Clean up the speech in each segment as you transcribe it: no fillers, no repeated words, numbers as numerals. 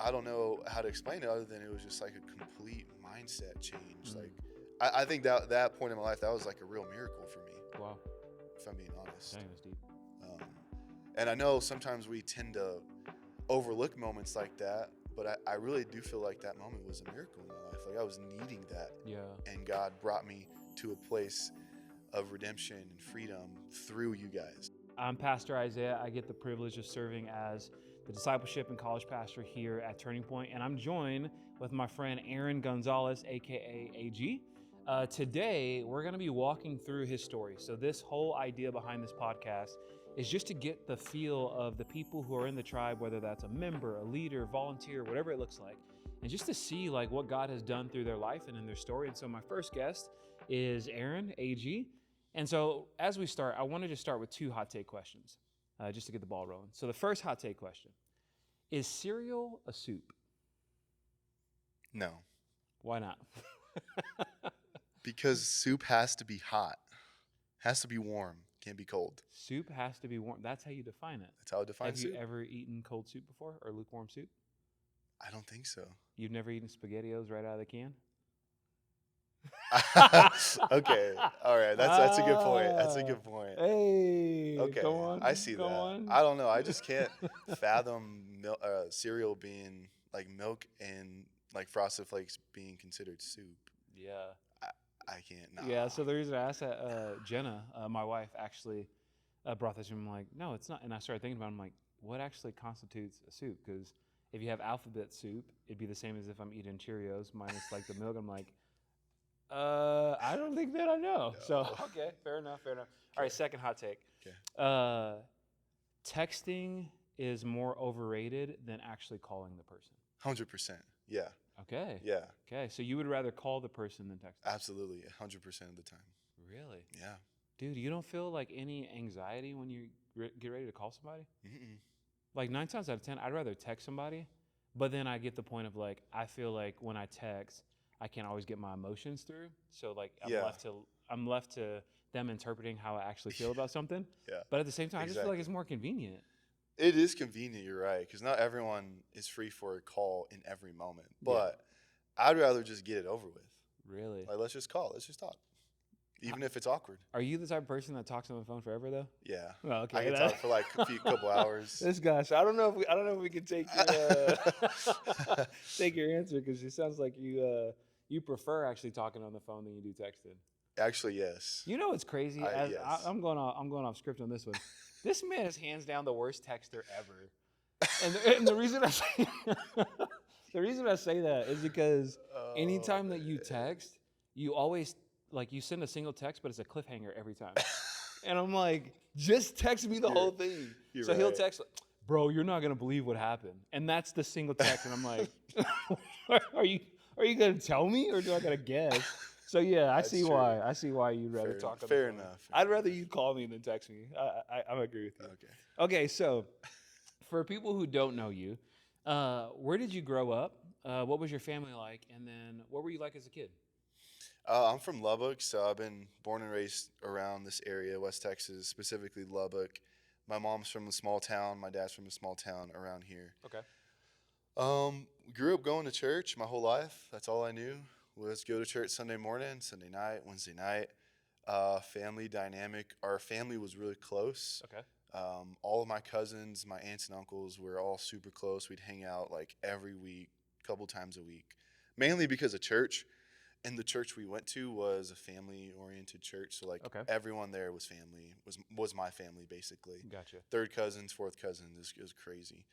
I don't know how to explain it other than it was just like a complete mindset change. Mm. Like I think that point in my life, that was like a real miracle for me, Wow. if I'm being honest. Dang, that's deep. Um, and I know sometimes we tend to overlook moments like that, but I really do feel like that moment was a miracle in my life. Like I was needing that, Yeah. and God brought me to a place of redemption and freedom through you guys. I'm Pastor Isaiah. I get the privilege of serving as the discipleship and college pastor here at Turning Point, and I'm joined with my friend Aaron Gonzalez, aka AG. Today, we're going to be walking through his story. So, this whole idea behind this podcast is just to get the feel of the people who are in the tribe, whether that's a member, a leader, volunteer, whatever it looks like, and just to see like what God has done through their life and in their story. And so, my first guest is Aaron, AG. And so, as we start, I wanted to start with two hot take questions, just to get the ball rolling. So, the first hot take question: is cereal a soup? No, Why not? because soup has to be hot, has to be warm, can't be cold. Soup has to be warm. That's how you define it. That's how I define Have soup. you ever eaten cold soup before, or lukewarm soup? I don't think so. You've never eaten SpaghettiOs right out of the can? Okay, all right. That's a good point. That's a good point. Hey, Okay, come on. I see come that. On. I don't know. I just can't fathom cereal being like milk and like Frosted Flakes being considered soup. Yeah. I can't. Nah. Yeah, so the reason I asked that, Jenna, my wife, actually brought this to me. I'm like, no, it's not. And I started thinking about it. I'm like, what actually constitutes a soup? Because if you have alphabet soup, it'd be the same as if I'm eating Cheerios minus like the milk. I'm like, I don't think that I know. No. So, okay, fair enough. All right, second hot take. Okay. Texting is more overrated than actually calling the person. 100%. Yeah. Okay. Yeah. Okay, so you would rather call the person than text them? Absolutely. 100% of the time. Really? Yeah. Dude, you don't feel like any anxiety when you get ready to call somebody? Mm-mm. Like 9 times out of 10, I'd rather text somebody, but then I get the point of like, I feel like when I text, I can't always get my emotions through. So like I'm left to them interpreting how I actually feel about something. Yeah. But at the same time, I just feel like Exactly. it's more convenient. It is convenient, you're right, because not everyone is free for a call in every moment. But I'd rather just get it over with. Really? Like, let's just call. Let's just talk. Even if it's awkward. Are you the type of person that talks on the phone forever though? Yeah. Well, okay. I can talk for like a couple hours. This guy. So I don't know if we can take your take your answer, because it sounds like you prefer actually talking on the phone than you do texting. Actually, yes. You know what's crazy? Yes. I'm going off script on this one. This man is hands down the worst texter ever. And the reason I say the reason I say that is because anytime that you text, you always like you send a single text, but it's a cliffhanger every time. And I'm like, just text me the whole thing. So he'll text, bro, you're not gonna believe what happened, and that's the single text. And I'm like, are you gonna tell me, or do I gotta guess? So yeah, I see why you'd rather talk. Fair enough. I'd rather you call me than text me. I agree with you. Okay, so for people who don't know you, where did you grow up? What was your family like? And then what were you like as a kid? I'm from Lubbock, so I've been born and raised around this area, West Texas, specifically Lubbock. My mom's from a small town. My dad's from a small town around here. Okay. Grew up going to church my whole life. That's all I knew was go to church Sunday morning, Sunday night, Wednesday night. Family dynamic. Our family was really close. Okay. All of my cousins, my aunts and uncles were all super close. We'd hang out like every week, a couple times a week, mainly because of church. And the church we went to was a family-oriented church, so like everyone there was family. Was my family basically. Gotcha. Third cousins, fourth cousins. It was crazy.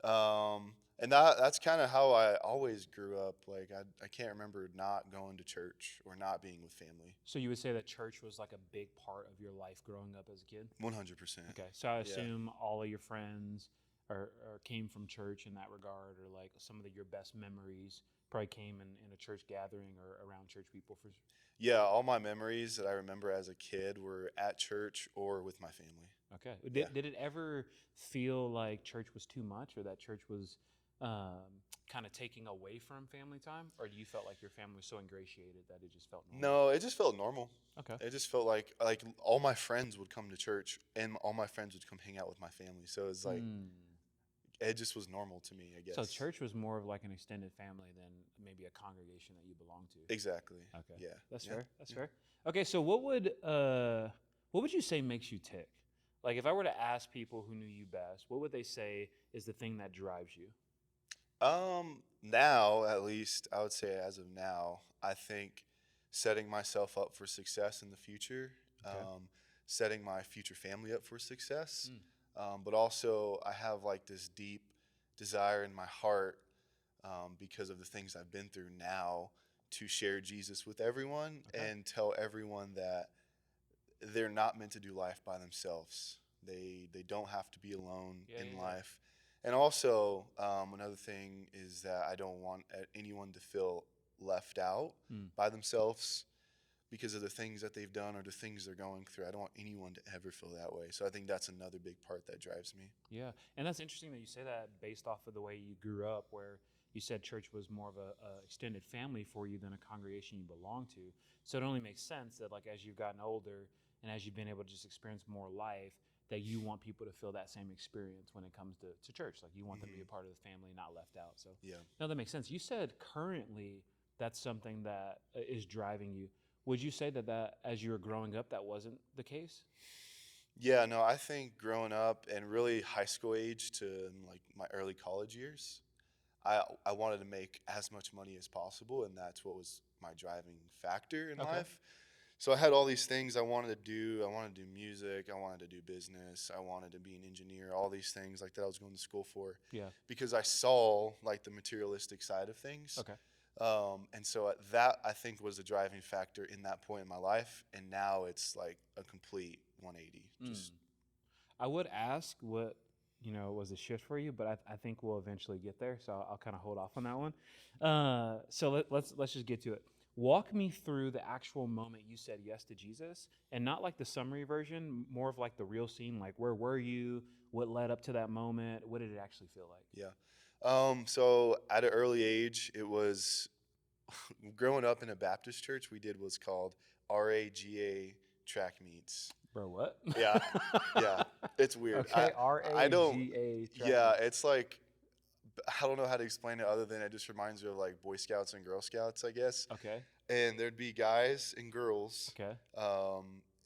And that's kind of how I always grew up. Like I can't remember not going to church or not being with family. So you would say that church was like a big part of your life growing up as a kid? 100%. Okay, so I assume all of your friends or came from church in that regard, or like some of your best memories probably came in a church gathering or around church people. Yeah, all my memories that I remember as a kid were at church or with my family. Okay. Did it ever feel like church was too much, or that church was kind of taking away from family time? Or do you felt like your family was so ingratiated that it just felt normal? No, it just felt normal. Okay. It just felt like all my friends would come to church and all my friends would come hang out with my family. So it was like it just was normal to me, I guess. So church was more of like an extended family than maybe a congregation that you belong to. Exactly. Okay. Yeah. That's Yeah. fair. That's Yeah. fair. Okay, so what would you say makes you tick? Like if I were to ask people who knew you best, what would they say is the thing that drives you? Now, at least, I would say as of now, I think setting myself up for success in the future, Okay. setting my future family up for success, Mm. but also I have like this deep desire in my heart, because of the things I've been through now, to share Jesus with everyone Okay. and tell everyone that they're not meant to do life by themselves. They don't have to be alone Yeah, in yeah, yeah. life. And also, another thing is that I don't want anyone to feel left out Mm. by themselves because of the things that they've done or the things they're going through. I don't want anyone to ever feel that way. So I think that's another big part that drives me. Yeah, and that's interesting that you say that based off of the way you grew up, where you said church was more of a extended family for you than a congregation you belong to. So it only makes sense that like as you've gotten older and as you've been able to just experience more life, that you want people to feel that same experience when it comes to church. Like you want them to be a part of the family, not left out. So Yeah. no, that makes sense. You said currently that's something that is driving you. Would you say that as you were growing up, that wasn't the case? Yeah, no, I think growing up and really high school age to like my early college years, I wanted to make as much money as possible, and that's what was my driving factor in Okay. life. So I had all these things I wanted to do. I wanted to do music. I wanted to do business. I wanted to be an engineer. All these things like that I was going to school for Yeah. because I saw like the materialistic side of things. Okay. And so that I think was the driving factor in that point in my life. And now it's like a complete 180. Just I would ask what was a shift for you, but I think we'll eventually get there. So I'll kind of hold off on that one. So let's just get to it. Walk me through the actual moment you said yes to Jesus, and not like the summary version, more of like the real scene. Like where were you? What led up to that moment? What did it actually feel like? yeah. So at an early age, it was growing up in a Baptist church. We did what's called RAGA track meets. Bro, what? Yeah, yeah, it's weird. Okay, I don't. RAGA. Yeah, it's like I don't know how to explain it other than it just reminds me of like Boy Scouts and Girl Scouts, I guess. Okay. And there'd be guys and girls Okay.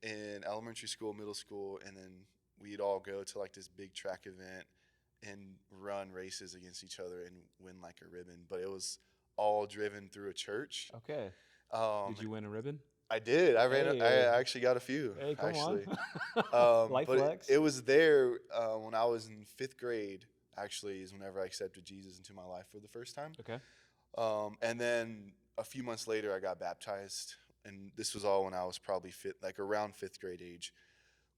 in elementary school, middle school, and then we'd all go to like this big track event and run races against each other and win like a ribbon. But it was all driven through a church. Okay. Did you win a ribbon? I did. I ran. Hey. I actually got a few. Hey, come actually. on. Life But flex. it was there when I was in 5th grade. Actually, is whenever I accepted Jesus into my life for the first time. Okay. And then a few months later, I got baptized, and this was all when I was probably around 5th grade age.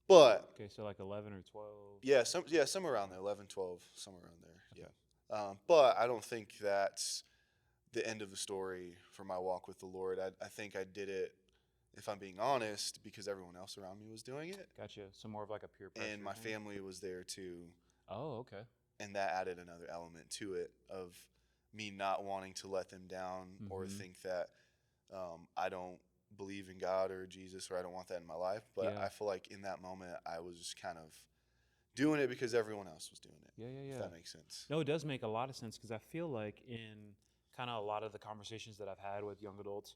But Okay, so like 11 or 12. somewhere around there, 11, 12, somewhere around there. Okay. Yeah. But I don't think that's the end of the story for my walk with the Lord. I think I did it, if I'm being honest, because everyone else around me was doing it, Gotcha. So more of like a peer pressure. and my thing? family was there too, Oh, okay. and that added another element to it of me not wanting to let them down or Mhm. think that I don't believe in God or Jesus or I don't want that in my life. But Yeah. I feel like in that moment I was just kind of doing it because everyone else was doing it. Yeah, yeah, If yeah. that makes sense. No, it does make a lot of sense because I feel like in kind of a lot of the conversations that I've had with young adults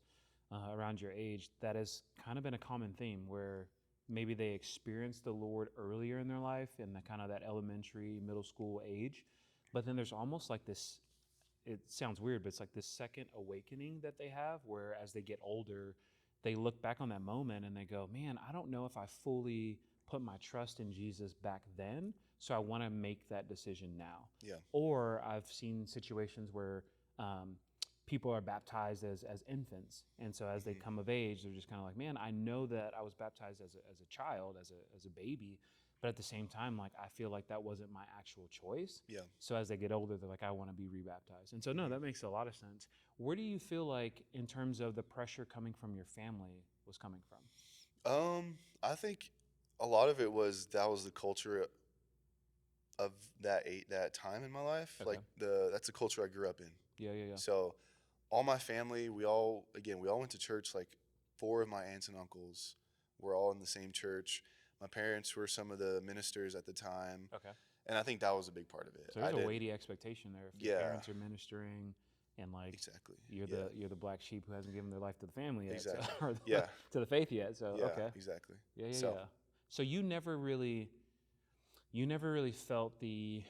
around your age, that has kind of been a common theme where maybe they experienced the Lord earlier in their life in the kind of that elementary, middle school age, but then there's almost like this. It sounds weird, but it's like this second awakening that they have where as they get older, they look back on that moment and they go, man, I don't know if I fully put my trust in Jesus back then. So I want to make that decision now. Yeah. Or I've seen situations where people are baptized as infants. And so as they come of age, they're just kind of like, man, I know that I was baptized as a child, as a baby. But at the same time, like I feel like that wasn't my actual choice. Yeah. So as they get older, they're like, I want to be rebaptized. And so no, that makes a lot of sense. Where do you feel like in terms of the pressure coming from your family was coming from? I think a lot of it was the culture of that time in my life. Okay. Like that's the culture I grew up in. Yeah, yeah, yeah. So all my family, we all went to church. Like 4 of my aunts and uncles were all in the same church. My parents were some of the ministers at the time. Okay. And I think that was a big part of it. So there's a weighty expectation there. If your parents are ministering, and like exactly. you're the black sheep who hasn't given their life to the family yet, Exactly. or Yeah. to the faith yet. So okay, Exactly. yeah. So- So you never really felt the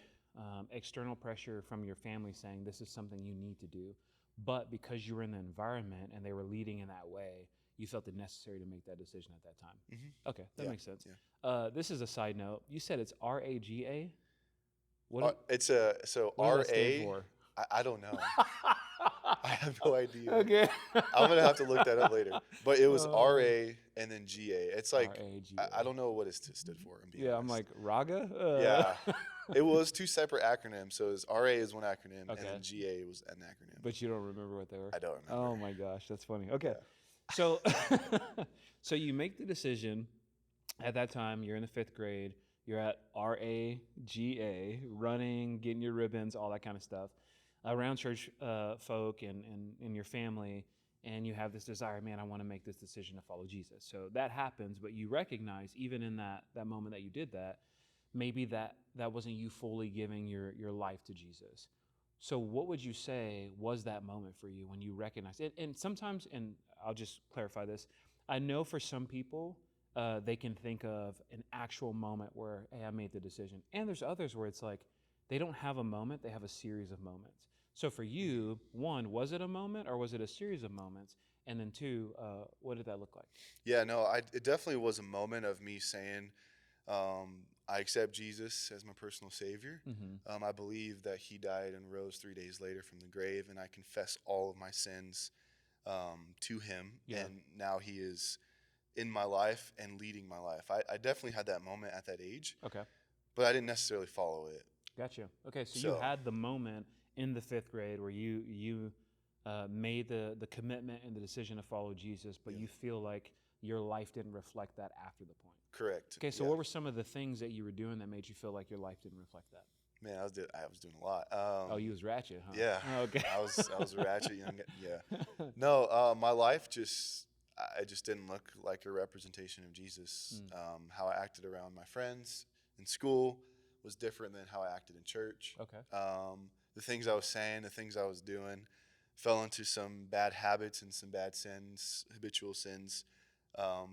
external pressure from your family saying this is something you need to do, but because you were in the environment and they were leading in that way, you felt it necessary to make that decision at that time. Mm-hmm. Okay, that makes sense. Yeah. This is a side note. You said it's RAGA. It's so what does that stand RA. for? I don't know. I have no idea. Okay. I'm gonna have to look that up later. But it was Oh. RA and then GA. It's like RAGA. I don't know what it stood for. Yeah, I'm like Raga. Yeah. It was two separate acronyms. So it was RA is one acronym, Okay. and then GA was an acronym. But you don't remember what they were. I don't remember. Oh my gosh, that's funny. Okay, Yeah. so so you make the decision at that time. You're in the 5th grade. You're at RAGA, running, getting your ribbons, all that kind of stuff, around church folk and in your family, and you have this desire, man, I want to make this decision to follow Jesus. So that happens, but you recognize even in that moment that you did that, maybe that wasn't you fully giving your life to Jesus. So what would you say was that moment for you when you recognized it? And sometimes, and I'll just clarify this, I know for some people, they can think of an actual moment where, hey, I made the decision. And there's others where it's like, they don't have a moment, they have a series of moments. So for you, one, was it a moment or was it a series of moments? And then two, what did that look like? Yeah, no, it definitely was a moment of me saying, I accept Jesus as my personal Savior. Mm-hmm. I believe that He died and rose 3 days later from the grave, and I confess all of my sins to Him. Yeah. And now He is in my life and leading my life. I definitely had that moment at that age, Okay. but I didn't necessarily follow it. Gotcha. Okay, so you had the moment in the 5th grade where you made the commitment and the decision to follow Jesus, but you feel like your life didn't reflect that after the point. Correct. Okay, so what were some of the things that you were doing that made you feel like your life didn't reflect that? Man, I was doing a lot. You was ratchet, huh? Yeah. Oh, okay. I was a ratchet young. Yeah. No, my life I just didn't look like a representation of Jesus. How I acted around my friends in school was different than how I acted in church. Okay. The things I was saying, the things I was doing, fell into some bad habits and some bad sins, habitual sins,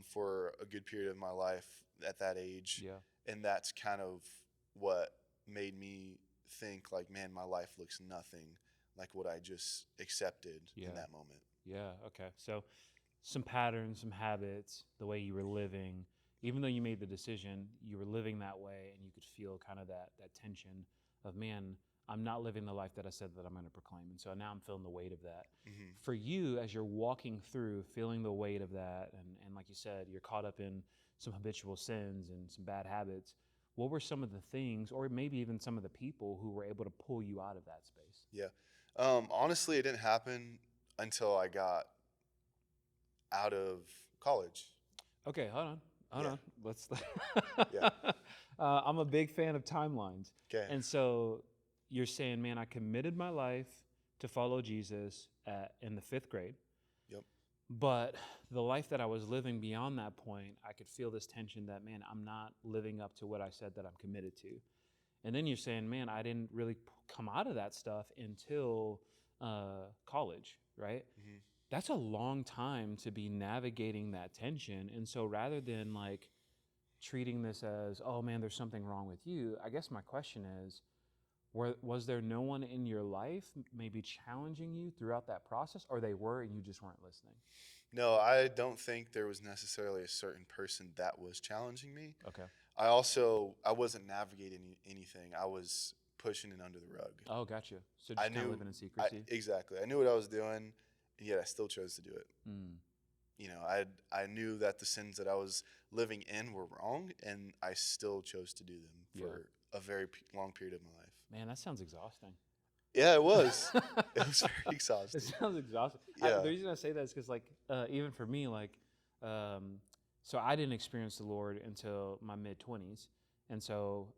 for a good period of my life at that age. Yeah. And that's kind of what made me think like, man, my life looks nothing like what I just accepted in that moment. Yeah. Okay. So some patterns, some habits, the way you were living, even though you made the decision, you were living that way, and you could feel kind of that tension of, man, I'm not living the life that I said that I'm going to proclaim. And so now I'm feeling the weight of that. Mm-hmm. For you, as you're walking through, feeling the weight of that, and like you said, you're caught up in some habitual sins and some bad habits, what were some of the things, or maybe even some of the people who were able to pull you out of that space? Yeah. Honestly, it didn't happen until I got out of college. Okay, hold on. Let's. Yeah. I'm a big fan of timelines. Okay. And so you're saying, man, I committed my life to follow Jesus in the 5th grade. Yep. But the life that I was living beyond that point, I could feel this tension that, man, I'm not living up to what I said that I'm committed to. And then you're saying, man, I didn't really come out of that stuff until college, right? Mm-hmm. That's a long time to be navigating that tension. And so rather than like treating this as, oh man, there's something wrong with you, I guess my question is, was there no one in your life maybe challenging you throughout that process, or they were and you just weren't listening? No, I don't think there was necessarily a certain person that was challenging me. Okay. I wasn't navigating anything. I was pushing it under the rug. Oh, gotcha. So just kind of living in secrecy. Exactly. I knew what I was doing, and yet I still chose to do it. You know, I knew that the sins that I was living in were wrong, and I still chose to do them for a very long period of my life. Man, that sounds exhausting. Yeah, it was. It was very exhausting. It sounds exhausting. Yeah. The reason I say that is because, like, even for me, like, so I didn't experience the Lord until my mid-20s, and so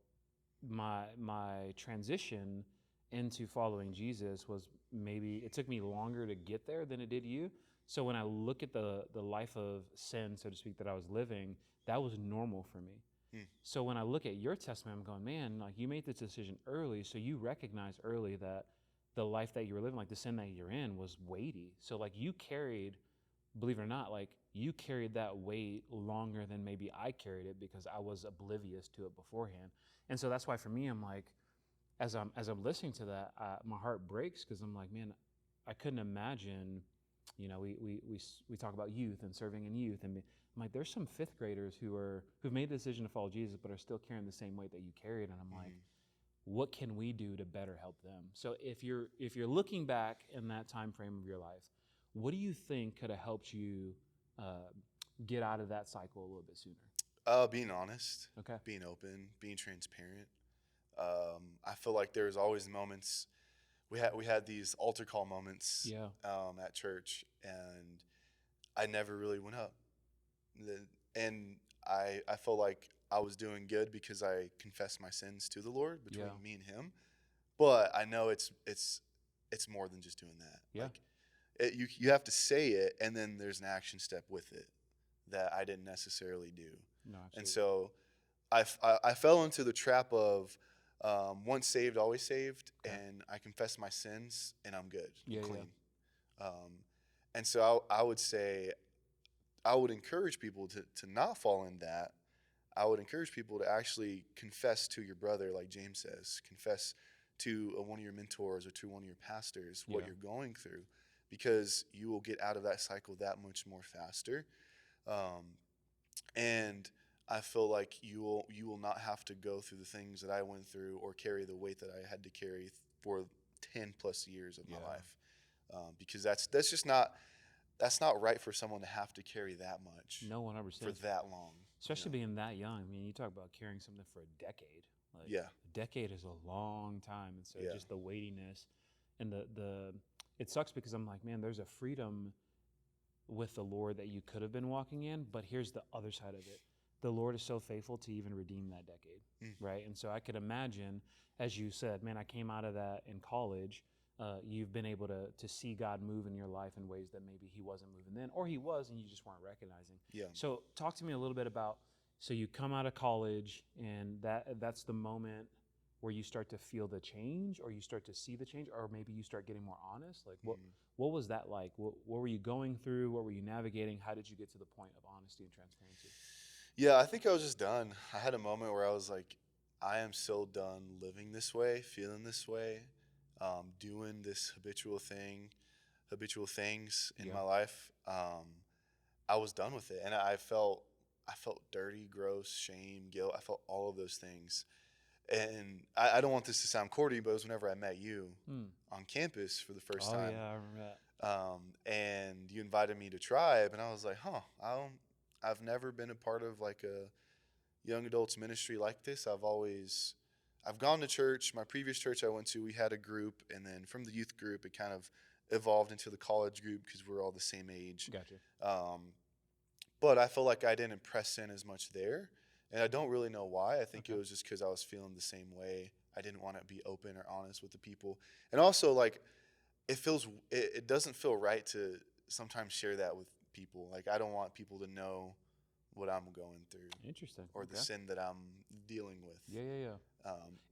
my transition into following Jesus was it took me longer to get there than it did you. So when I look at the life of sin, so to speak, that I was living, that was normal for me. So when I look at your testimony, I'm going, man, like you made this decision early, so you recognize early that the life that you were living, like the sin that you're in, was weighty. So like you carried, believe it or not, like you carried that weight longer than maybe I carried it because I was oblivious to it beforehand. And so that's why for me, I'm like, as I'm listening to that, my heart breaks because I'm like, man, I couldn't imagine. You know, we talk about youth and serving in youth, and I'm like, there's some fifth graders who've made the decision to follow Jesus, but are still carrying the same weight that you carried, and I'm like, what can we do to better help them? So if you're looking back in that time frame of your life, what do you think could have helped you get out of that cycle a little bit sooner? Being honest, Okay. being open, being transparent. I feel like there's always moments. We had these altar call moments Yeah. at church, and I never really went up. And I felt like I was doing good because I confessed my sins to the Lord between Yeah. me and Him. But I know it's more than just doing that. Yeah. Like you have to say it, and then there's an action step with it that I didn't necessarily do. No, And absolutely. so I fell into the trap of once saved, always saved, Okay. and I confess my sins, and I'm good, Yeah, I'm yeah. clean. And so I would say, I would encourage people to not fall in that. I would encourage people to actually confess to your brother, like James says, confess to one of your mentors or to one of your pastors what Yeah. you're going through, because you will get out of that cycle that much more faster. And I feel like you will not have to go through the things that I went through or carry the weight that I had to carry for 10 plus years of my Yeah. life, because that's just not right for someone to have to carry that much No, for 100%. that long. Especially being that young. I mean, you talk about carrying something for a decade. Like Yeah. a decade is a long time, and so Yeah. just the weightiness and the it sucks because I'm like, man, there's a freedom with the Lord that you could have been walking in, but here's the other side of it. The Lord is so faithful to even redeem that decade, right? And so I could imagine, as you said, man, I came out of that in college. You've been able to see God move in your life in ways that maybe He wasn't moving then, or He was and you just weren't recognizing. Yeah. So talk to me a little bit about. So you come out of college, and that's the moment where you start to feel the change, or you start to see the change, or maybe you start getting more honest. Like what was that like? What were you going through? What were you navigating? How did you get to the point of honesty and transparency? Yeah, I think I was just done. I had a moment where I was like, I am so done living this way, feeling this way, doing this habitual things in Yeah. my life. I was done with it, and I felt dirty, gross, shame, guilt. I felt all of those things, and I don't want this to sound corny, but it was whenever I met you on campus for the first Oh time. yeah, I remember that. And you invited me to Tribe, and I was like, I've never been a part of like a young adults ministry like this. I've gone to church. My previous church I went to, we had a group, and then from the youth group, it kind of evolved into the college group because we're all the same age. Gotcha. But I felt like I didn't press in as much there, and I don't really know why. I think it was just because I was feeling the same way. I didn't want to be open or honest with the people, and also like it doesn't feel right to sometimes share that with people. Like I don't want people to know what I'm going through Interesting. or Okay. the sin that I'm dealing with. Yeah.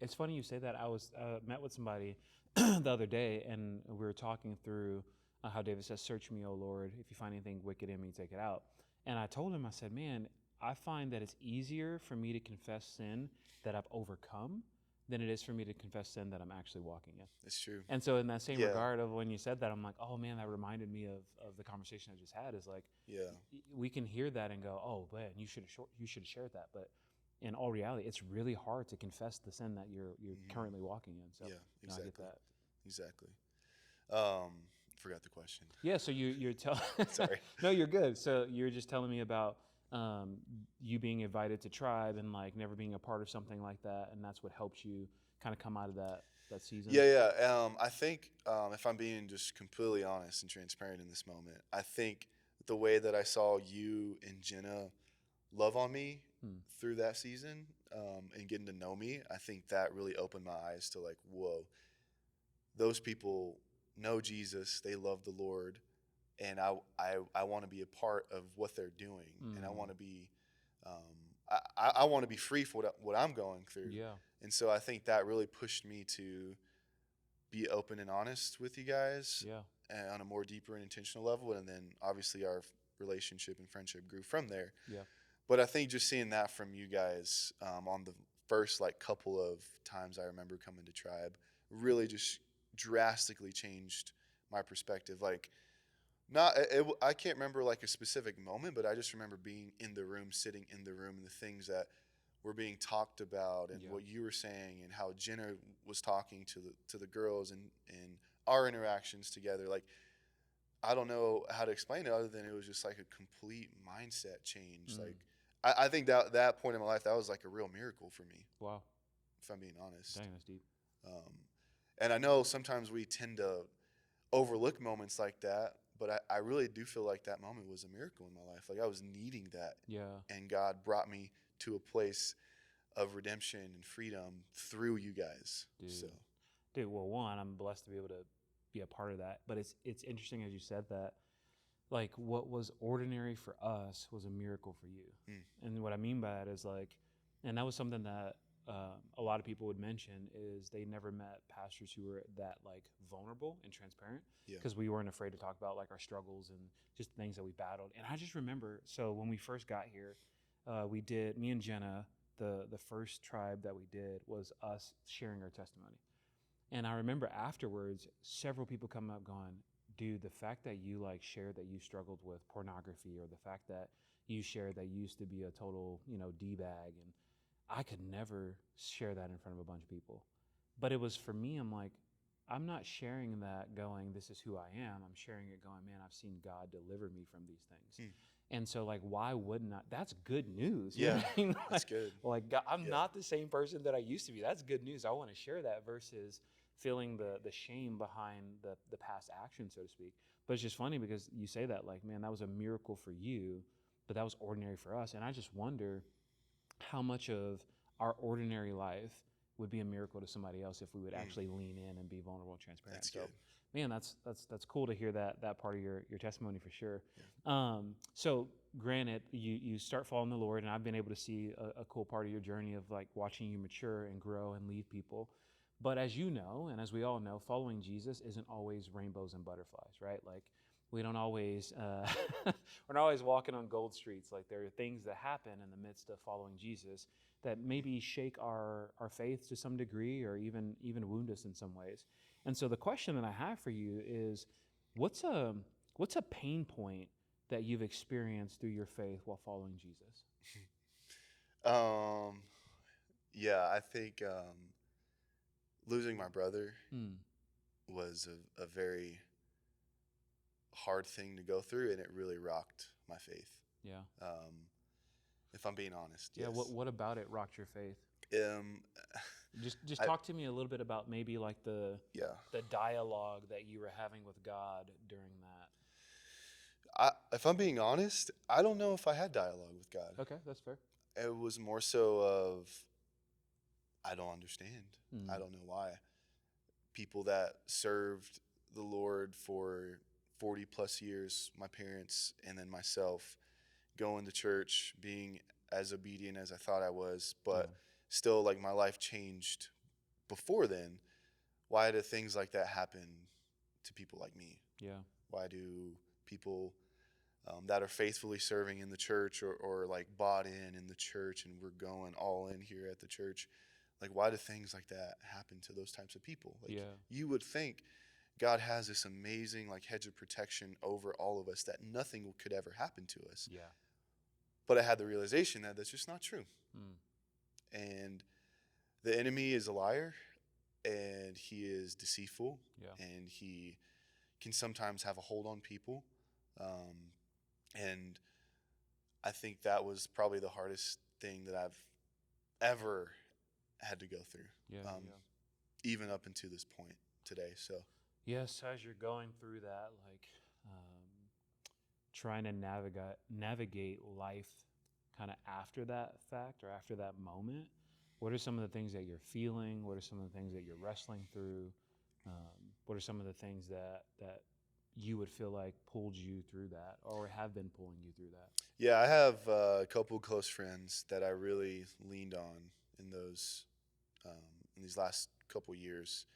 It's funny you say that. I was met with somebody the other day, and we were talking through how David says, "Search me, O Lord. If you find anything wicked in me, take it out." And I told him, I said, "Man, I find that it's easier for me to confess sin that I've overcome than it is for me to confess sin that I'm actually walking in." It's true. And so in that same Yeah. regard of when you said that, I'm like, oh man, that reminded me of the conversation I just had. Is like, Yeah. we can hear that and go, oh man, you should have shared that. But in all reality, it's really hard to confess the sin that you're currently walking in. So Yeah, no, I exactly. get that. Exactly. Forgot the question. Yeah, so you're telling. Sorry. No, you're good. So you're just telling me about you being invited to Tribe and like never being a part of something like that, and that's what helps you kind of come out of that season. Yeah. I think if I'm being just completely honest and transparent in this moment, I think the way that I saw you and Jenna love on me through that season and getting to know me, I think that really opened my eyes to like, whoa, those people know Jesus, they love the Lord, and I want to be a part of what they're doing, and I want to be I want to be free for what I'm going through. Yeah. And so I think that really pushed me to be open and honest with you guys Yeah. and on a more deeper and intentional level. And then obviously our relationship and friendship grew from there. Yeah. But I think just seeing that from you guys on the first like couple of times I remember coming to Tribe really just drastically changed my perspective. Like, I can't remember like a specific moment, but I just remember being in the room, sitting in the room, and the things that were being talked about, and Yeah. what you were saying, and how Jenna was talking to the girls, and our interactions together. Like, I don't know how to explain it other than it was just like a complete mindset change. Mm. Like, I think that point in my life, that was like a real miracle for me, Wow. if I'm being honest. Dang, that's deep. And I know sometimes we tend to overlook moments like that, but I really do feel like that moment was a miracle in my life. Like, I was needing that, Yeah. and God brought me to a place of redemption and freedom through you guys. Dude. So, Dude, well, one, I'm blessed to be able to be a part of that. But it's interesting as you said that, like, what was ordinary for us was a miracle for you. And what I mean by that is like, and that was something that a lot of people would mention is they never met pastors who were that like vulnerable and transparent, Yeah. because we weren't afraid to talk about like our struggles and just things that we battled. And I just remember, so when we first got here, we did, me and Jenna, the first Tribe that we did was us sharing our testimony. And I remember afterwards, several people coming up going, dude, the fact that you like shared that you struggled with pornography, or the fact that you shared that you used to be a total, D-bag, and I could never share that in front of a bunch of people. But it was for me, I'm like, I'm not sharing that going, this is who I am. I'm sharing it going, man, I've seen God deliver me from these things. And so, like, why wouldn't I? That's good news. You know what I mean? That's good. Like, God, I'm Yeah. not the same person that I used to be. That's good news. I want to share that versus feeling the shame behind the past action, so to speak. But it's just funny because you say that, like, man, that was a miracle for you, but that was ordinary for us. And I just wonder how much of our ordinary life would be a miracle to somebody else if we would actually lean in and be vulnerable and transparent. That's So, good. man, that's cool to hear that part of your testimony for sure. So granted, you start following the Lord, and I've been able to see a cool part of your journey of like watching you mature and grow and lead people. But as you know, and as we all know, following Jesus isn't always rainbows and butterflies, right? Like, we don't always we're not always walking on gold streets. Like, there are things that happen in the midst of following Jesus that maybe shake our faith to some degree, or even wound us in some ways. And so the question that I have for you is, what's a pain point that you've experienced through your faith while following Jesus? Yeah, I think losing my brother Hmm. was a very hard thing to go through, and it really rocked my faith. Yeah. If I'm being honest. Yeah. Yes. What about it rocked your faith? Um, Just I- talk to me a little bit about maybe like the yeah. dialogue that you were having with God during that. If I'm being honest, I don't know if I had dialogue with God. Okay, that's fair. It was more so of, I don't understand. Mm. I don't know why. People that served the Lord for 40 plus years, my parents and then myself, going to church, being as obedient as I thought I was, but still, like, my life changed before then. Why do things like that happen to people like me? Yeah. Why do people that are faithfully serving in the church, or like bought in the church, and we're going all in here at the church, like, why do things like that happen to those types of people? Like, Yeah. you would think God has this amazing like hedge of protection over all of us, that nothing could ever happen to us. Yeah. But I had the realization that that's just not true. Mm. And the enemy is a liar, and he is deceitful, Yeah. and he can sometimes have a hold on people. And I think that was probably the hardest thing that I've ever had to go through, Yeah. even up until this point today. So, Yes, as you're going through that, like trying to navigate life kind of after that fact or after that moment, what are some of the things that you're feeling? What are some of the things that you're wrestling through? What are some of the things that you would feel like pulled you through that, or have been pulling you through that? Yeah, I have a couple close friends that I really leaned on in those in these last couple years,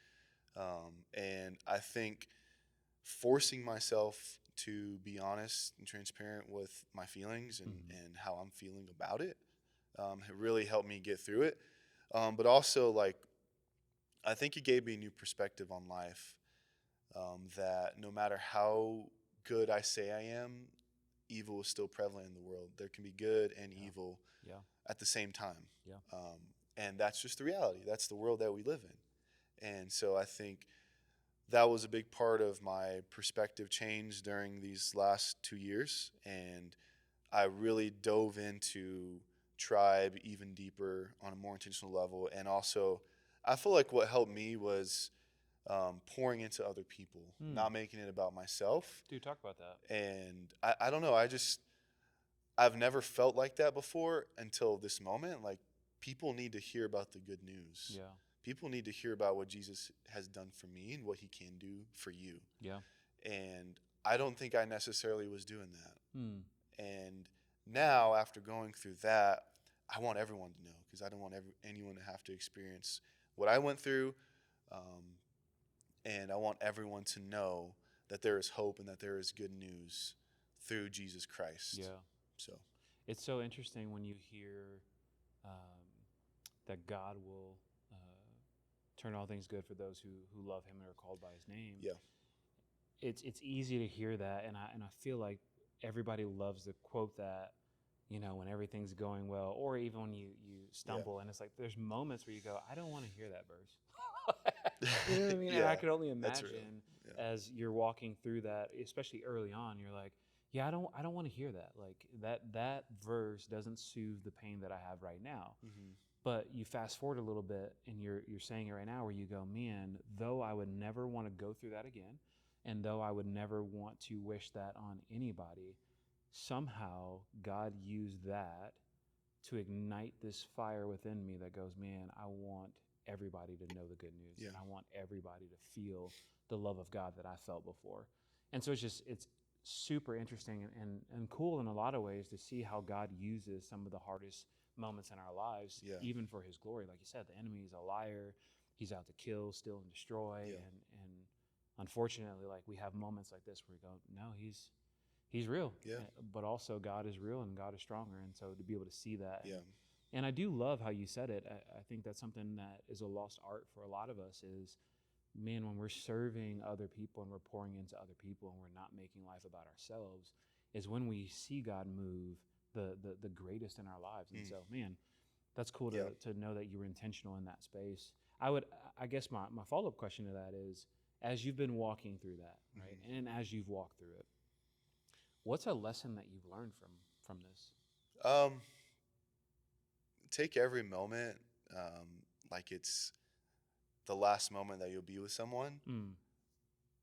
and I think forcing myself to be honest and transparent with my feelings and how I'm feeling about it it really helped me get through it. But also, like, I think it gave me a new perspective on life, that no matter how good I say I am, evil is still prevalent in the world. There can be good and Yeah. evil Yeah. at the same time. Yeah. And that's just the reality. That's the world that we live in. And so I think that was a big part of my perspective change during these last 2 years. And I really dove into tribe even deeper on a more intentional level. And also, I feel like what helped me was pouring into other people, not making it about myself. Dude, talk about that. And I don't know, I've never felt like that before until this moment. Like, people need to hear about the good news. Yeah. People need to hear about what Jesus has done for me and what he can do for you. Yeah. And I don't think I necessarily was doing that. Hmm. And now, after going through that, I want everyone to know, because I don't want anyone to have to experience what I went through. And I want everyone to know that there is hope and that there is good news through Jesus Christ. Yeah. So, It's so interesting when you hear um, that God will turn all things good for those who love him and are called by his name. yeah. It's easy to hear that, and I feel like everybody loves to quote that, when everything's going well, or even when you stumble, and it's like there's moments where you go, I don't want to hear that verse. You know what I mean? And I Yeah, can only that's real. imagine Yeah. as you're walking through that, especially early on, you're like, yeah, I don't want to hear that. Like that verse doesn't soothe the pain that I have right now. Mm-hmm. But you fast forward a little bit, and you're saying it right now, where you go, man, though I would never want to go through that again, and though I would never want to wish that on anybody, somehow God used that to ignite this fire within me that goes, man, I want everybody to know the good news. Yeah. And I want everybody to feel the love of God that I felt before. And so it's super interesting and cool in a lot of ways to see how God uses some of the hardest moments in our lives, Yeah. even for his glory. Like you said, the enemy is a liar. He's out to kill, steal, and destroy. Yeah. And unfortunately, like, we have moments like this where we go, no, he's real. Yeah. But also God is real and God is stronger. And so to be able to see that. Yeah. And I do love how you said it. I think that's something that is a lost art for a lot of us is, man, when we're serving other people and we're pouring into other people and we're not making life about ourselves, is when we see God move the greatest in our lives. And so, man, that's cool to know that you were intentional in that space. I guess my follow-up question to that is, as you've been walking through that, right, and as you've walked through it, what's a lesson that you've learned from this? Take every moment like it's the last moment that you'll be with someone.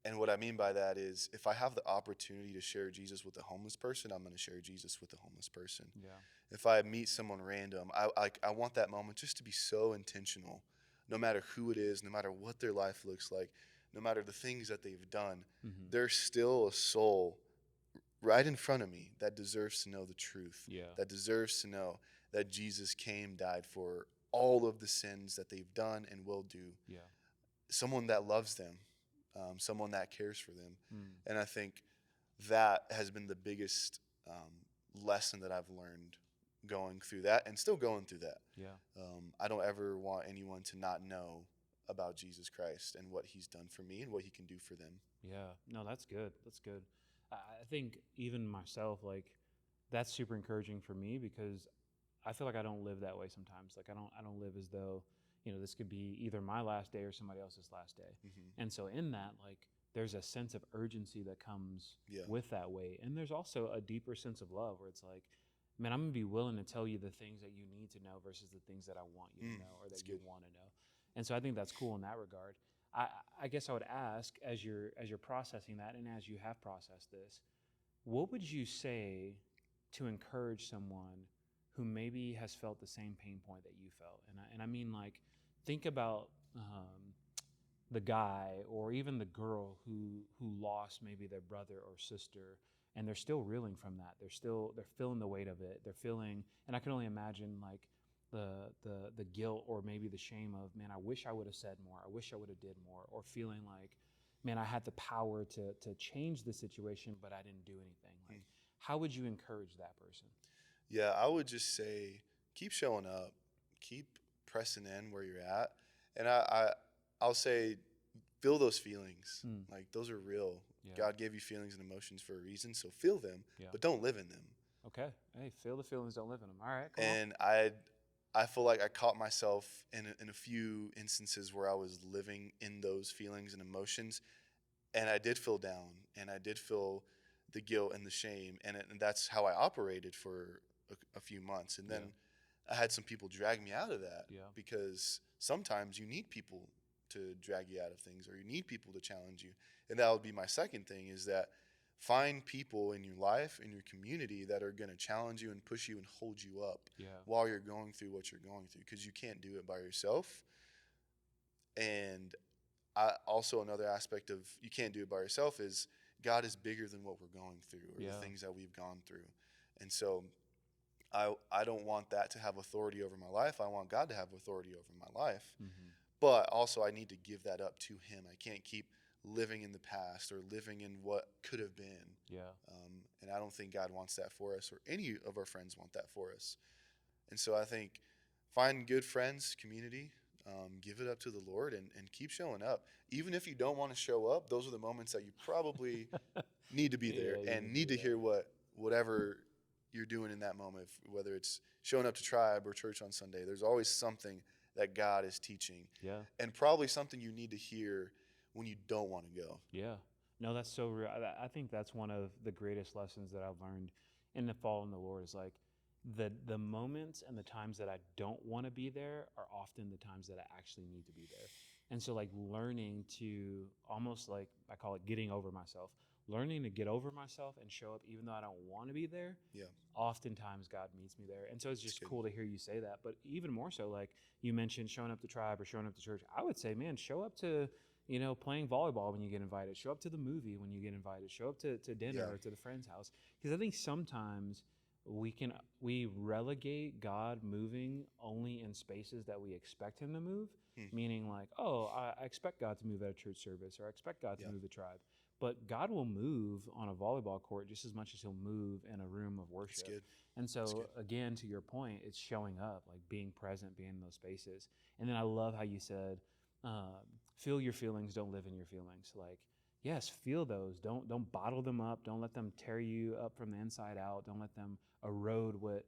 And what I mean by that is, if I have the opportunity to share Jesus with a homeless person, I'm going to share Jesus with a homeless person. Yeah. If I meet someone random, I want that moment just to be so intentional, no matter who it is, no matter what their life looks like, no matter the things that they've done. There's still a soul right in front of me that deserves to know the truth, that deserves to know that Jesus came, died for all of the sins that they've done and will do. Someone that loves them, someone that cares for them. And I think that has been the biggest lesson that I've learned going through that, and still going through that. I don't ever want anyone to not know about Jesus Christ and what he's done for me and what he can do for them. Yeah, no, that's good. That's good. I think even myself, like, that's super encouraging for me, because I feel like I don't live that way sometimes. Like, I don't live as though, this could be either my last day or somebody else's last day. And so in that, like, there's a sense of urgency that comes with that weight. And there's also a deeper sense of love where it's like, man, I'm going to be willing to tell you the things that you need to know versus the things that I want you to know or that you want to know. And so I think that's cool in that regard. I guess I would ask, as you're processing that, and as you have processed this, what would you say to encourage someone who maybe has felt the same pain point that you felt? And I mean, like, think about the guy or even the girl who lost maybe their brother or sister, and they're still reeling from that. They're feeling the weight of it. They're feeling, and I can only imagine like the guilt or maybe the shame of, man, I wish I would have said more. I wish I would have did more, or feeling like, man, I had the power to change the situation, but I didn't do anything. Like, how would you encourage that person? Yeah, I would just say keep showing up, keep pressing in where you're at, and I'll say feel those feelings. Like those are real. Yeah. God gave you feelings and emotions for a reason, so feel them, Yeah. but don't live in them. Okay. Hey, feel the feelings, don't live in them. All right. Come on. And I feel like I caught myself in a few instances where I was living in those feelings and emotions, and I did feel down, and I did feel the guilt and the shame, and that's how I operated for a few months. And then I had some people drag me out of that, because sometimes you need people to drag you out of things, or you need people to challenge you. And that would be my second thing, is that find people in your life, in your community, that are going to challenge you and push you and hold you up while you're going through what you're going through, because you can't do it by yourself. And also another aspect of you can't do it by yourself is God is bigger than what we're going through, or the things that we've gone through. And so I don't want that to have authority over my life. I want God to have authority over my life. But also I need to give that up to him. I can't keep living in the past or living in what could have been. And I don't think God wants that for us, or any of our friends want that for us. And so I think find good friends, community, give it up to the Lord, and keep showing up. Even if you don't want to show up, those are the moments that you probably need to be there and need to hear whatever you're doing in that moment, whether it's showing up to Tribe or church on Sunday. There's always something that God is teaching, and probably something you need to hear when you don't want to go. No, that's so real. I think that's one of the greatest lessons that I've learned in the fall in the Lord, is like the moments and the times that I don't want to be there are often the times that I actually need to be there. And so like learning to almost, like I call it, getting over myself, learning to get over myself and show up even though I don't want to be there. Oftentimes God meets me there. And so it's just cool to hear you say that. But even more so, like you mentioned showing up to Tribe or showing up to church, I would say, man, show up to, playing volleyball when you get invited, show up to the movie when you get invited, show up to dinner or to the friend's house. Because I think sometimes we relegate God moving only in spaces that we expect him to move, meaning like, oh, I expect God to move at a church service, or I expect God to move at Tribe. But God will move on a volleyball court just as much as he'll move in a room of worship. And so again, to your point, it's showing up, like being present, being in those spaces. And then I love how you said, feel your feelings, don't live in your feelings. Like, yes, feel those. Don't bottle them up. Don't let them tear you up from the inside out. Don't let them erode what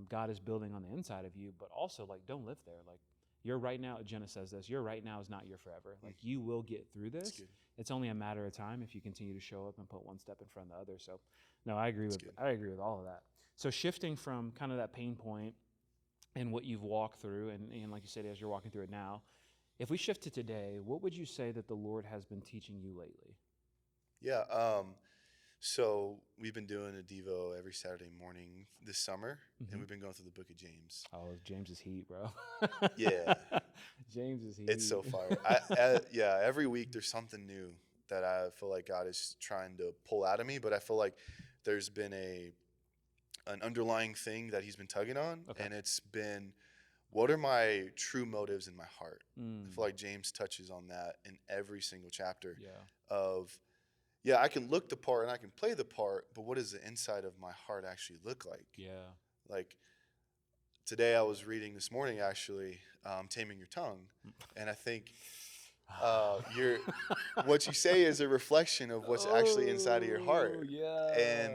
God is building on the inside of you. But also, like, don't live there. Like, your right now, Jenna says this, your right now is not your forever. Like, you will get through this. It's only a matter of time if you continue to show up and put one step in front of the other. So, no, I agree with all of that. So shifting from kind of that pain point and what you've walked through, and like you said, as you're walking through it now, if we shift to today, what would you say that the Lord has been teaching you lately? So we've been doing a Devo every Saturday morning this summer, and we've been going through the book of James. Oh, James is heat, bro. James is heat. It's so fire. Every week there's something new that I feel like God is trying to pull out of me, but I feel like there's been an underlying thing that he's been tugging on, and it's been, what are my true motives in my heart? I feel like James touches on that in every single chapter of, I can look the part and I can play the part, but what does the inside of my heart actually look like? Like today I was reading this morning, actually, Taming Your Tongue, and I think what you say is a reflection of what's actually inside of your heart. And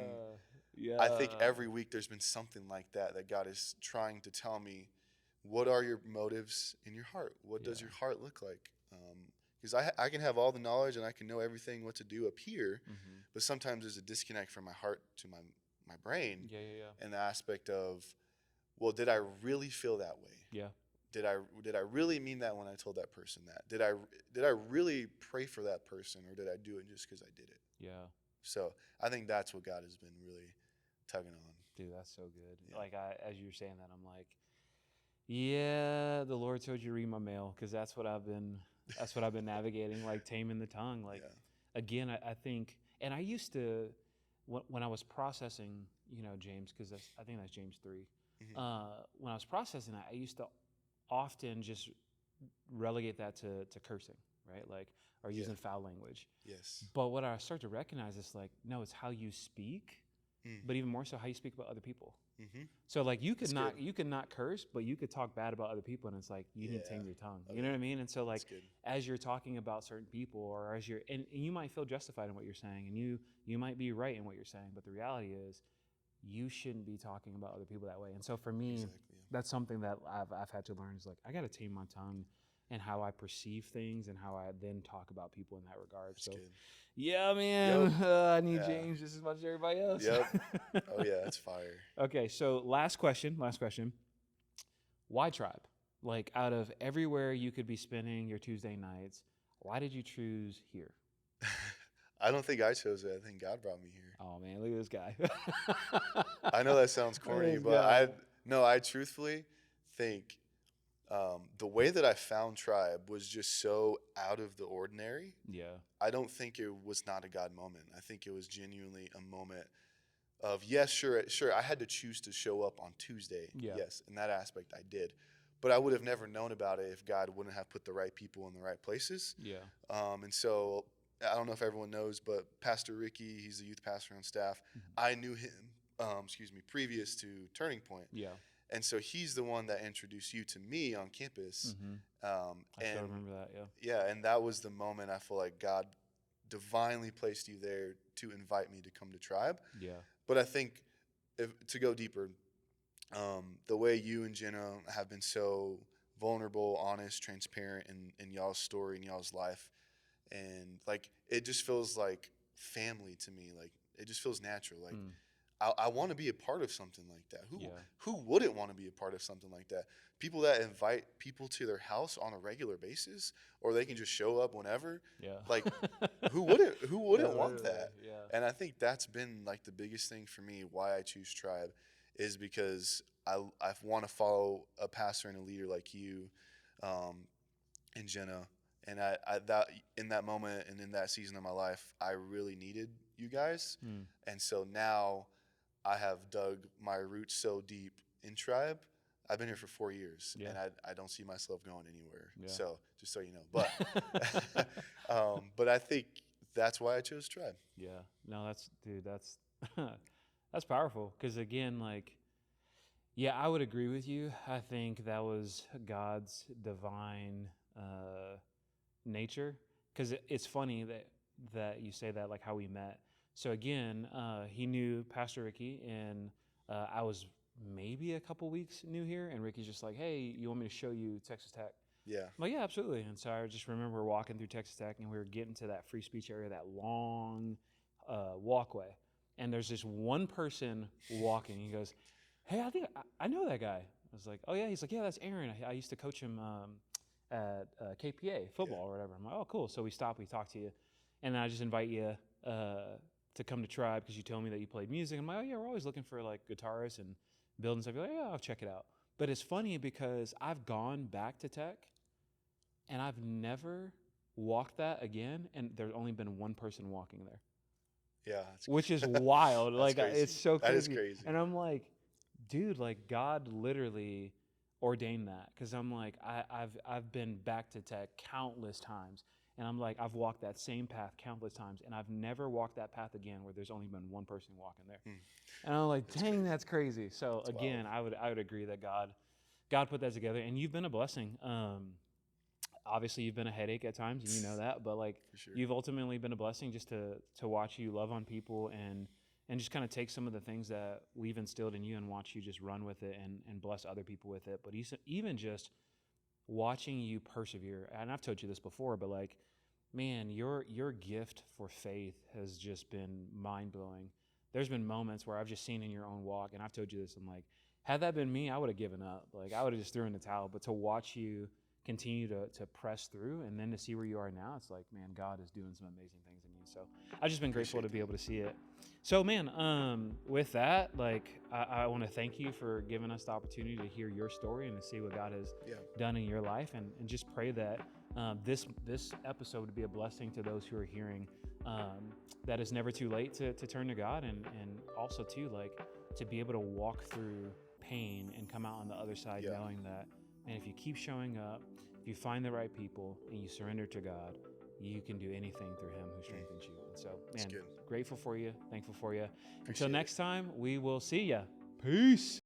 I think every week there's been something like that God is trying to tell me, what are your motives in your heart? What does your heart look like? Because I can have all the knowledge and I can know everything what to do up here, but sometimes there's a disconnect from my heart to my brain. And the aspect of, well, did I really feel that way? Did I really mean that when I told that person that? Did I really pray for that person, or did I do it just because I did it? So I think that's what God has been really tugging on. Dude, that's so good. Like as you're saying that, I'm like, the Lord told you to read my mail, because that's what I've been That's what I've been navigating, like taming the tongue. Like, Yeah. again, I think, and I used to, when I was processing, James, because I think that's James 3. Mhm. When I was processing that, I used to often just relegate that to cursing, right? Like, or Yeah. using foul language. Yes. But what I start to recognize is like, no, it's how you speak, Mm. but even more so how you speak about other people. Mhm. So like That's good. you could not curse, but you could talk bad about other people, and it's like you need to Yeah. tame your tongue. Oh, You know yeah. what I mean? And so like That's good. as you're talking about certain people, or as you're and you might feel justified in what you're saying, and you might be right in what you're saying, but the reality is you shouldn't be talking about other people that way. And so for me, Exactly. Yeah. that's something that I've had to learn is like I got to tame my tongue and how I perceive things and how I then talk about people in that regard. That's So good. yeah, man, Yep. I need Yeah. James just as much as everybody else. Yep. Oh yeah, that's fire. Okay, so last question. Why Tribe? Like out of everywhere you could be spending your Tuesday nights, why did you choose here? I don't think I chose it. I think God brought me here. Oh man, look at this guy. I know that sounds Look at corny, this but guy. I truthfully think the way that I found Tribe was just so out of the ordinary. Yeah. I don't think it was not a God moment. I think it was genuinely a moment of yes, sure. I had to choose to show up on Tuesday. Yeah. Yes, in that aspect, I did, but I would have never known about it if God wouldn't have put the right people in the right places. Yeah. And so I don't know if everyone knows, but Pastor Ricky, he's the youth pastor on staff. Mhm. I knew him, previous to Turning Point. Yeah. And so he's the one that introduced you to me on campus. Mm-hmm. I And still remember that. Yeah. yeah, and that was the moment I feel like God divinely placed you there to invite me to come to Tribe. Yeah. But I think to go deeper, the way you and Jenna have been so vulnerable, honest, transparent in y'all's story and y'all's life, and like it just feels like family to me. Like it just feels natural. Like Mm. I want to be a part of something like that. Yeah. Who wouldn't want to be a part of something like that? People that invite people to their house on a regular basis, or they can just show up whenever. Yeah. Like who wouldn't Yeah, want literally, that? Yeah. And I think that's been like the biggest thing for me why I choose Tribe is because I want to follow a pastor and a leader like you, and Jenna. And I that in that moment and in that season of my life, I really needed you guys. Mm. And so now I have dug my roots so deep in Tribe. I've been here for 4 years, Yeah. and I don't see myself going anywhere. Yeah. So just so you know, but I think that's why I chose Tribe. Yeah. No, that's that's powerful. Because again, like, yeah, I would agree with you. I think that was God's divine nature. Because it's funny that you say that, like how we met. So again, he knew Pastor Ricky, and I was maybe a couple weeks new here, and Ricky's just like, "Hey, you want me to show you Texas Tech?" Yeah. I'm like, yeah, absolutely. And so I just remember walking through Texas Tech, and we were getting to that free speech area, that long walkway. And there's this one person walking. He goes, "Hey, I think I know that guy." I was like, "Oh, yeah." He's like, "Yeah, that's Aaron. I used to coach him at KPA football or whatever." I'm like, "Oh, cool." So we stop, we talk to you. And then I just invite you to come to Tribe because you told me that you played music. I'm like, "Oh, yeah, we're always looking for like guitarists and building stuff." You're like, "Yeah, I'll check it out." But it's funny because I've gone back to Tech and I've never walked that again, and there's only been one person walking there, Yeah. which is wild. That's Like crazy. it's so That is crazy. crazy. And I'm like, dude, like God literally ordained that because I'm like, I've been back to Tech countless times, and I'm like, I've walked that same path countless times, and I've never walked that path again where there's only been one person walking there. Hmm. And I'm like, That's dang, crazy. that's crazy. So That's again, I would agree that God put that together, and you've been a blessing. Obviously, you've been a headache at times, and you know that. But like, For sure. you've ultimately been a blessing just to watch you love on people and just kind of take some of the things that we've instilled in you and watch you just run with it and bless other people with it. But even just watching you persevere, and I've told you this before, but like, man, your gift for faith has just been mind blowing. There's been moments where I've just seen in your own walk, and I've told you this. I'm like, had that been me, I would have given up. Like I would have just threw in the towel. But to watch you continue to press through, and then to see where you are now, it's like, man, God is doing some amazing things in you. So I've just been grateful to be able to see it. So, man, with that, like, I want to thank you for giving us the opportunity to hear your story and to see what God has Yeah. done in your life, and just pray that this episode would be a blessing to those who are hearing. That it's never too late to turn to God, and also too, like, to be able to walk through pain and come out on the other side Yeah. knowing that, man, if you keep showing up, if you find the right people and you surrender to God, you can do anything through Him who strengthens you. And so, That's man, good. grateful for you, thankful for you. Until Appreciate it. next time, we will see ya. Peace.